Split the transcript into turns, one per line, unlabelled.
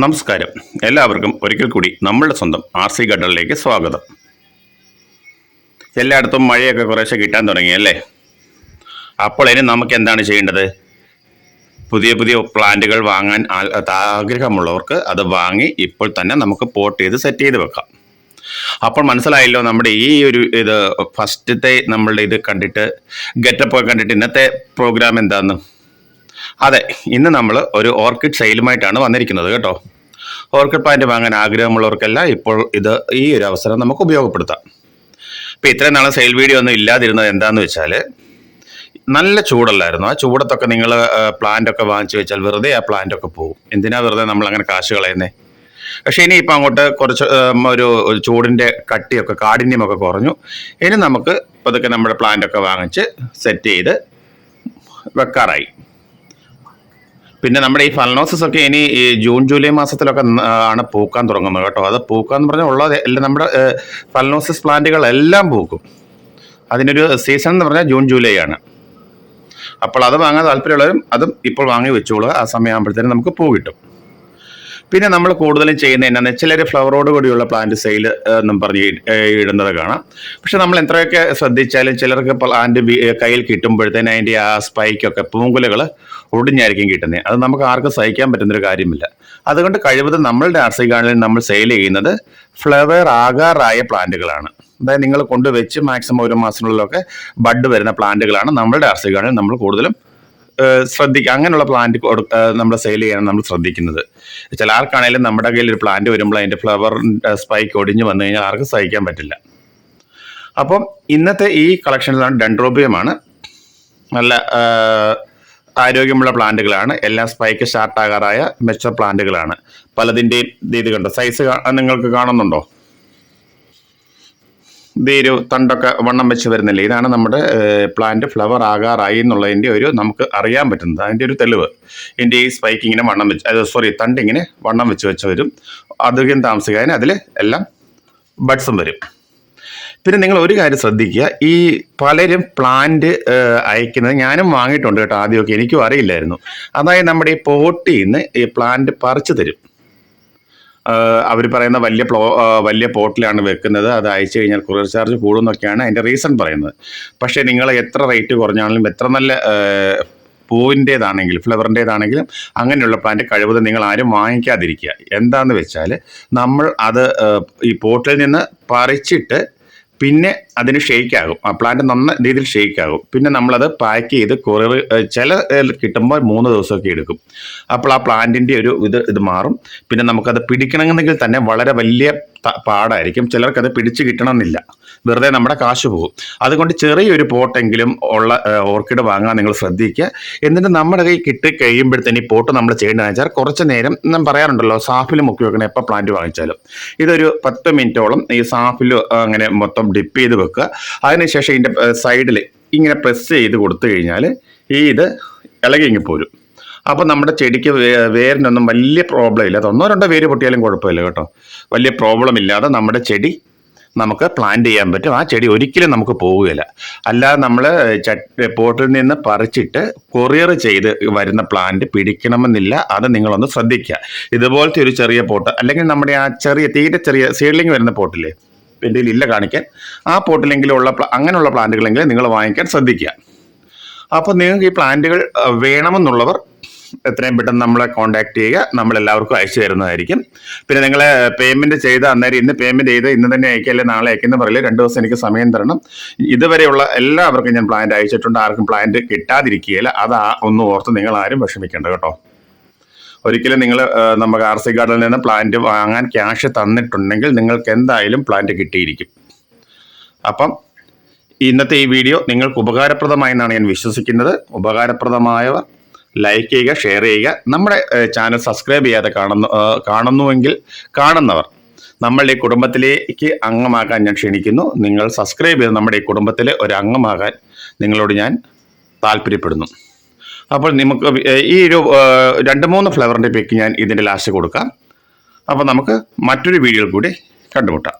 നമസ്കാരം. എല്ലാവർക്കും ഒരിക്കൽ കൂടി നമ്മളുടെ സ്വന്തം RC ഗാർഡനിലേക്ക് സ്വാഗതം. എല്ലായിടത്തും മഴയൊക്കെ കുറേശ്ശെ കിട്ടാൻ തുടങ്ങിയല്ലേ? അപ്പോൾ ഇനി നമുക്ക് എന്താണ് ചെയ്യേണ്ടത്? പുതിയ പുതിയ പ്ലാന്റുകൾ വാങ്ങാൻ ആഗ്രഹമുള്ളവർക്ക് അത് വാങ്ങി ഇപ്പോൾ തന്നെ നമുക്ക് പോട്ട് ചെയ്ത് സെറ്റ് ചെയ്ത് വെക്കാം. അപ്പോൾ മനസ്സിലായല്ലോ നമ്മുടെ ഈ ഒരു ഫസ്റ്റത്തെ നമ്മളുടെ ഇത് കണ്ടിട്ട് ഗെറ്റപ്പ് ഒക്കെ കണ്ടിട്ട് ഇന്നത്തെ പ്രോഗ്രാം എന്താണെന്ന്. അതെ, ഇന്ന് നമ്മൾ ഒരു ഓർക്കിഡ് സെയിലുമായിട്ടാണ് വന്നിരിക്കുന്നത് കേട്ടോ. ഓർക്കിഡ് പ്ലാന്റ് വാങ്ങാൻ ആഗ്രഹമുള്ളവർക്കെല്ലാം ഇപ്പോൾ ഈ ഒരു അവസരം നമുക്ക് ഉപയോഗപ്പെടുത്താം. ഇപ്പം ഇത്രയും നാളെ സെയിൽ വീഡിയോ ഒന്നും ഇല്ലാതിരുന്നത് എന്താണെന്ന് വെച്ചാൽ നല്ല ചൂടല്ലായിരുന്നു. ആ ചൂടത്തൊക്കെ നിങ്ങൾ പ്ലാന്റൊക്കെ വാങ്ങിച്ചു വെച്ചാൽ വെറുതെ ആ പ്ലാന്റൊക്കെ പോകും. എന്തിനാ വെറുതെ നമ്മൾ അങ്ങനെ കാശ് കളയുന്നേ? പക്ഷേ ഇനിയിപ്പോൾ അങ്ങോട്ട് കുറച്ച് ഒരു ചൂടിൻ്റെ കട്ടിയൊക്കെ കാഠിന്യമൊക്കെ കുറഞ്ഞു. ഇനി നമുക്ക് പതുക്കെ നമ്മുടെ പ്ലാന്റൊക്കെ വാങ്ങിച്ച് സെറ്റ് ചെയ്ത് വെക്കാറായി. പിന്നെ നമ്മുടെ ഈ ഫലനോസിസ് ഒക്കെ ഇനി ഈ ജൂൺ ജൂലൈ മാസത്തിലൊക്കെ ആണ് പൂക്കാൻ തുടങ്ങുന്നത് കേട്ടോ. അത് പൂക്കാന്ന് പറഞ്ഞാൽ ഉള്ളത് എല്ലാം നമ്മുടെ ഫലനോസിസ് പ്ലാന്റുകളെല്ലാം പൂക്കും. അതിനൊരു സീസൺ എന്ന് പറഞ്ഞാൽ ജൂൺ ജൂലൈ ആണ്. അപ്പോൾ അത് വാങ്ങാൻ താല്പര്യമുള്ളവരും അതും ഇപ്പോൾ വാങ്ങി വെച്ചോളുക. ആ സമയമാകുമ്പോഴത്തേനും നമുക്ക് പൂ കിട്ടും. പിന്നെ നമ്മൾ കൂടുതലും ചെയ്യുന്നത് എന്നാന്ന് ചിലർ ഫ്ലവറോട് കൂടിയുള്ള പ്ലാന്റ് സെയിൽ എന്നും പറഞ്ഞ് ഇടുന്നത് കാണാം. പക്ഷെ നമ്മൾ എത്രയൊക്കെ ശ്രദ്ധിച്ചാലും ചിലർക്ക് പ്ലാന്റ് കയ്യിൽ കിട്ടുമ്പോഴത്തേനും അതിൻ്റെ ആ സ്പൈക്കൊക്കെ പൂങ്കുലകൾ ഒടിഞ്ഞായിരിക്കും കിട്ടുന്നത്. അത് നമുക്ക് ആർക്കും സഹിക്കാൻ പറ്റുന്നൊരു കാര്യമില്ല. അതുകൊണ്ട് കഴിവതും നമ്മളുടെ RC ഗാർഡനിൽ നമ്മൾ സെയിൽ ചെയ്യുന്നത് ഫ്ലവർ ആകാറായ പ്ലാന്റുകളാണ്. അതായത് നിങ്ങൾ കൊണ്ടുവച്ച് മാക്സിമം ഒരു മാസത്തിനുള്ളിലൊക്കെ ബഡ് വരുന്ന പ്ലാന്റുകളാണ് നമ്മളുടെ RC ഗാർഡനിൽ നമ്മൾ കൂടുതലും ശ്രദ്ധിക്കുക. അങ്ങനെയുള്ള പ്ലാന്റ് നമ്മൾ സെയിൽ ചെയ്യാനാണ് നമ്മൾ ശ്രദ്ധിക്കുന്നത്. ചില ആർക്കാണെങ്കിലും നമ്മുടെ കയ്യിൽ ഒരു പ്ലാന്റ് വരുമ്പോൾ അതിൻ്റെ ഫ്ലവർ സ്പൈക്ക് ഒടിഞ്ഞു വന്നു കഴിഞ്ഞാൽ ആർക്കും സഹിക്കാൻ പറ്റില്ല. അപ്പം ഇന്നത്തെ ഈ കളക്ഷനിലാണ് ഡെൻഡ്രോബിയമാണ്. നല്ല ആരോഗ്യമുള്ള പ്ലാന്റുകളാണ്. എല്ലാം സ്പൈക്ക് സ്റ്റാർട്ടാകാറായ മെച്ചർ പ്ലാന്റുകളാണ്. പലതിൻ്റെയും ഇത് കണ്ടോ, സൈസ് നിങ്ങൾക്ക് കാണുന്നുണ്ടോ? ഇതൊരു തണ്ടൊക്കെ വണ്ണം വെച്ച് വരുന്നില്ല. ഇതാണ് നമ്മുടെ പ്ലാന്റ് ഫ്ലവർ ആകാറായി എന്നുള്ളതിൻ്റെ ഒരു നമുക്ക് അറിയാൻ പറ്റുന്നത്, അതിൻ്റെ ഒരു തെളിവ്. ഇതിൻ്റെ ഈ സ്പൈക്ക് ഇങ്ങനെ വണ്ണം വെച്ച് തണ്ടിങ്ങനെ വണ്ണം വെച്ച് വരും. അധികം താമസിക്കാതെ അതിൽ എല്ലാം ബഡ്സും വരും. പിന്നെ നിങ്ങൾ ഒരു കാര്യം ശ്രദ്ധിക്കുക, ഈ പലരും പ്ലാന്റ് അയക്കുന്നത് ഞാനും വാങ്ങിയിട്ടുണ്ട് കേട്ടോ. ആദ്യമൊക്കെ എനിക്കും അറിയില്ലായിരുന്നു. അതായത് നമ്മുടെ ഈ പോട്ടിൽ നിന്ന് ഈ പ്ലാന്റ് പറിച്ചു തരും. അവർ പറയുന്ന വലിയ പോട്ടിലാണ് വെക്കുന്നത്, അത് അയച്ചു കഴിഞ്ഞാൽ കൊറിയർ ചാർജ് കൂടുന്നൊക്കെയാണ് അതിൻ്റെ റീസൺ പറയുന്നത്. പക്ഷേ നിങ്ങൾ എത്ര റേറ്റ് കുറഞ്ഞാണെങ്കിലും എത്ര നല്ല പൂവിൻ്റേതാണെങ്കിലും ഫ്ലവറിൻ്റേതാണെങ്കിലും അങ്ങനെയുള്ള പ്ലാന്റ് കഴിവതും നിങ്ങൾ ആരും വാങ്ങിക്കാതിരിക്കുക. എന്താണെന്ന് വെച്ചാൽ നമ്മൾ അത് ഈ പോട്ടിൽ നിന്ന് പറിച്ചിട്ട് പിന്നെ അതിന് ഷെയ്ക്കാകും. ആ പ്ലാന്റ് നന്ന രീതിയിൽ ഷെയ്ക്കാകും. പിന്നെ നമ്മളത് പാക്ക് ചെയ്ത് കൊറിയർ ചില കിട്ടുമ്പോൾ 3 ദിവസമൊക്കെ എടുക്കും. അപ്പോൾ ആ പ്ലാന്റിൻ്റെ ഒരു ഇത് മാറും. പിന്നെ നമുക്കത് പിടിക്കണമെങ്കിൽ തന്നെ വളരെ വലിയ പാടായിരിക്കും. ചിലർക്കത് പിടിച്ച് കിട്ടണമെന്നില്ല, വെറുതെ നമ്മുടെ കാശ് പോകും. അതുകൊണ്ട് ചെറിയൊരു പോട്ടെങ്കിലും ഉള്ള ഓർക്കിഡ് വാങ്ങാൻ നിങ്ങൾ ശ്രദ്ധിക്കുക. എന്നിട്ട് നമ്മുടെ കൈ കഴിയുമ്പോഴത്തേന് ഈ പോട്ട് നമ്മൾ ചെയ്യേണ്ടതെന്ന് വെച്ചാൽ കുറച്ച് നേരം ഞാൻ പറയാറുണ്ടല്ലോ, സാഫിൽ മുക്കി വെക്കണം എപ്പോൾ പ്ലാന്റ് വാങ്ങിച്ചാലും. ഇതൊരു 10 മിനിറ്റോളം ഈ സാഫിൽ അങ്ങനെ മൊത്തം ഡിപ്പ് ചെയ്ത് വെക്കുക. അതിനുശേഷം ഇതിൻ്റെ സൈഡിൽ ഇങ്ങനെ പ്രസ് ചെയ്ത് കൊടുത്തു കഴിഞ്ഞാൽ ഇത് ഇളകി പോരും. അപ്പോൾ നമ്മുടെ ചെടിക്ക് വേരിനൊന്നും വലിയ പ്രോബ്ലം ഇല്ല. 1-2 വേര് പൊട്ടിയാലും കുഴപ്പമില്ല കേട്ടോ. വലിയ പ്രോബ്ലം ഇല്ലാതെ നമ്മുടെ ചെടി നമുക്ക് പ്ലാന്റ് ചെയ്യാൻ പറ്റും. ആ ചെടി ഒരിക്കലും നമുക്ക് പോവുകയില്ല. അല്ലാതെ നമ്മൾ പോട്ടിൽ നിന്ന് പറിച്ചിട്ട് കൊറിയർ ചെയ്ത് വരുന്ന പ്ലാന്റ് പിടിക്കണമെന്നില്ല. അത് നിങ്ങളൊന്ന് ശ്രദ്ധിക്കുക. ഇതുപോലത്തെ ഒരു ചെറിയ പോട്ട്, അല്ലെങ്കിൽ നമ്മുടെ ആ തീരെ ചെറിയ സീഡ്ലിംഗ് വരുന്ന പോട്ടില്ലേ, എൻ്റെ ഇല്ല കാണിക്കാൻ, ആ പോട്ടിലെങ്കിലും അങ്ങനെയുള്ള പ്ലാന്റുകളെങ്കിലും നിങ്ങൾ വാങ്ങിക്കാൻ ശ്രദ്ധിക്കുക. അപ്പോൾ നിങ്ങൾക്ക് ഈ പ്ലാന്റുകൾ വേണമെന്നുള്ളവർ എത്രയും പെട്ടെന്ന് നമ്മളെ കോൺടാക്ട് ചെയ്യുക. നമ്മളെല്ലാവർക്കും അയച്ചു തരുന്നതായിരിക്കും. പിന്നെ നിങ്ങൾ പേയ്മെൻറ്റ് ചെയ്ത് അന്നേരം ഇന്ന് പേയ്മെൻറ്റ് ചെയ്ത് ഇന്ന് തന്നെ അയക്കല്ലേ നാളെ അയക്കുന്ന പറയില്ല, 2 ദിവസം എനിക്ക് സമയം തരണം. ഇതുവരെയുള്ള എല്ലാവർക്കും ഞാൻ പ്ലാന്റ് അയച്ചിട്ടുണ്ട്. ആർക്കും പ്ലാന്റ് കിട്ടാതിരിക്കുകയില്ല. ഒന്ന് ഓർത്ത് നിങ്ങൾ ആരും വിഷമിക്കേണ്ട കേട്ടോ. ഒരിക്കലും നിങ്ങൾ നമുക്ക് RC ഗാർഡനിൽ നിന്ന് പ്ലാന്റ് വാങ്ങാൻ ക്യാഷ് തന്നിട്ടുണ്ടെങ്കിൽ നിങ്ങൾക്ക് എന്തായാലും പ്ലാന്റ് കിട്ടിയിരിക്കും. അപ്പം ഇന്നത്തെ ഈ വീഡിയോ നിങ്ങൾക്ക് ഉപകാരപ്രദമായി എന്നാണ് ഞാൻ വിശ്വസിക്കുന്നത്. ഉപകാരപ്രദമായവർ ലൈക്ക് ചെയ്യുക, ഷെയർ ചെയ്യുക. നമ്മുടെ ചാനൽ സബ്സ്ക്രൈബ് ചെയ്യാതെ കാണുന്നുവെങ്കിൽ കാണുന്നവർ നമ്മളുടെ ഈ കുടുംബത്തിലേക്ക് അംഗമാകാൻ ഞാൻ ക്ഷണിക്കുന്നു. നിങ്ങൾ സബ്സ്ക്രൈബ് ചെയ്ത് നമ്മുടെ ഈ കുടുംബത്തിലെ ഒരു അംഗമാകാൻ നിങ്ങളോട് ഞാൻ താല്പര്യപ്പെടുന്നു. അപ്പോൾ നമുക്ക് ഈ ഒരു 2-3 ഫ്ലവറിൻ്റെ പിക്ക് ഞാൻ ഇതിൻ്റെ ലാസ്റ്റ് കൊടുക്കാം. അപ്പോൾ നമുക്ക് മറ്റൊരു വീഡിയോയിൽ കൂടി കണ്ടുമുട്ടാം.